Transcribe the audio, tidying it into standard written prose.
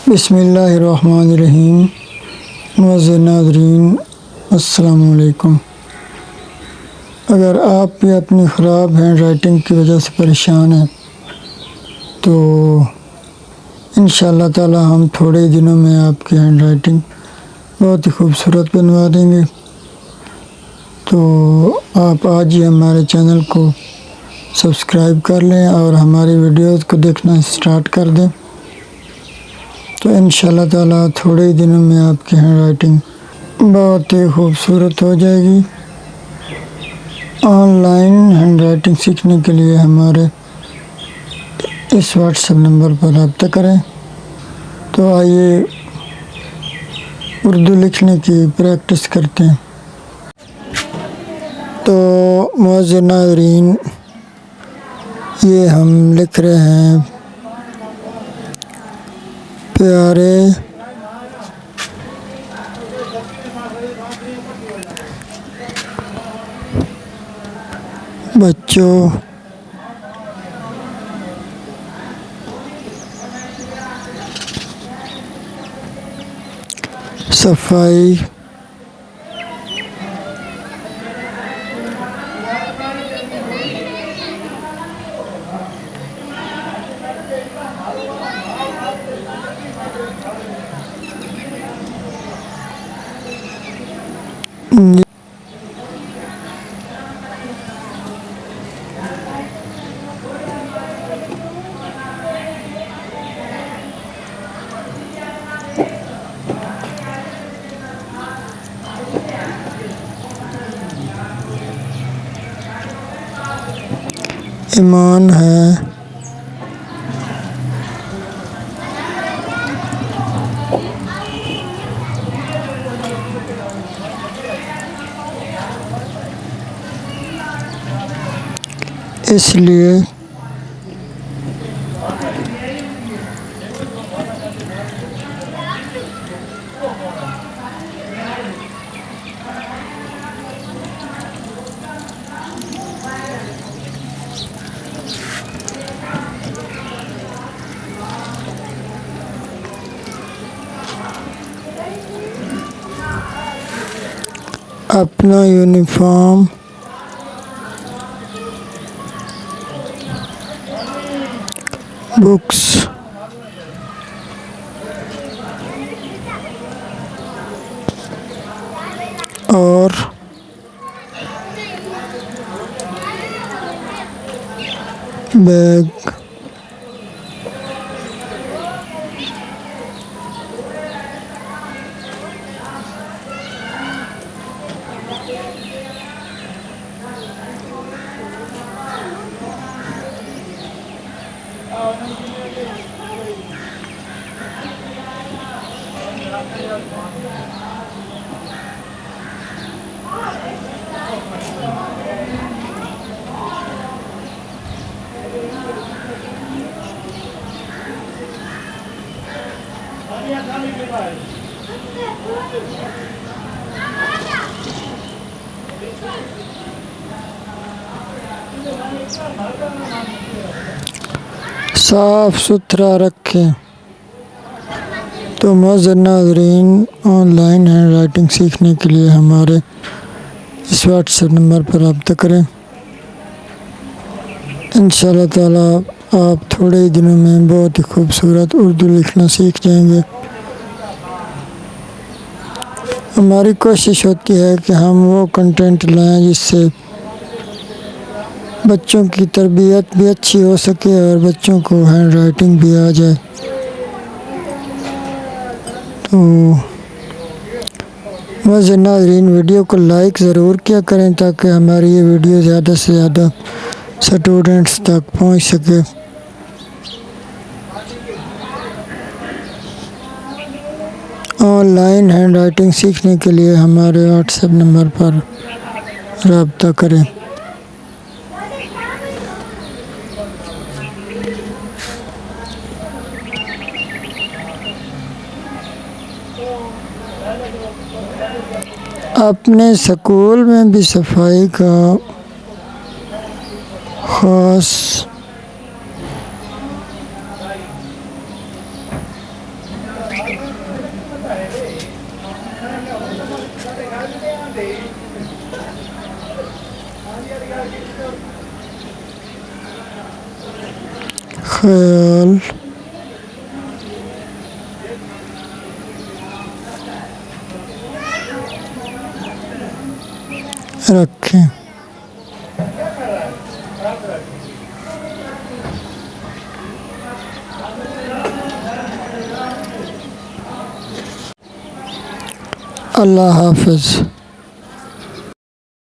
बिस्मिल्लाहिर्रहमानिर्रहीम। मुअज़्ज़िज़ नाज़रीन, अस्सलामु अलैकुम। अगर आप भी अपनी ख़राब हैंड राइटिंग की वजह से परेशान हैं तो इंशाअल्लाह ताला हम थोड़े ही दिनों में आपकी हैंड राइटिंग बहुत ही खूबसूरत बनवा देंगे। तो आप आज ही हमारे चैनल को सब्सक्राइब कर लें और हमारी वीडियोस को देखना स्टार्ट कर दें। तो इंशाअल्लाह ताला थोड़े ही दिनों में आपकी हैंड राइटिंग बहुत ही खूबसूरत हो जाएगी। ऑनलाइन हैंड राइटिंग सीखने के लिए हमारे इस व्हाट्सएप नंबर पर रब्ता करें। तो आइए उर्दू लिखने की प्रैक्टिस करते हैं। तो मुअज़्ज़िज़ नाज़रीन, ये हम लिख रहे हैं प्यारे बच्चों, सफाई ईमान है, इसलिए अपना यूनिफॉर्म बुक्स और बैग साफ सुथरा रखें। तो मुअज़्ज़िज़ नाज़रीन, ऑनलाइन हैंड राइटिंग सीखने के लिए हमारे इस व्हाट्सएप नंबर पर रब्ता करें। इंशाअल्लाह ताला आप थोड़े ही दिनों में बहुत ही खूबसूरत उर्दू लिखना सीख जाएंगे। हमारी कोशिश होती है कि हम वो कंटेंट लाएं जिससे बच्चों की तरबियत भी अच्छी हो सके और बच्चों को हैंड राइटिंग भी आ जाए। तो मुअज़्ज़िज़ नाज़रीन, वीडियो को लाइक ज़रूर किया करें ताकि हमारी ये वीडियो ज़्यादा से ज़्यादा स्टूडेंट्स तक पहुंच सके। ऑनलाइन हैंड राइटिंग सीखने के लिए हमारे व्हाट्सएप नंबर पर रब्ता करें। अपने स्कूल में भी सफाई का ख़ास ख्याल रखें। अल्लाह हाफ़िज़।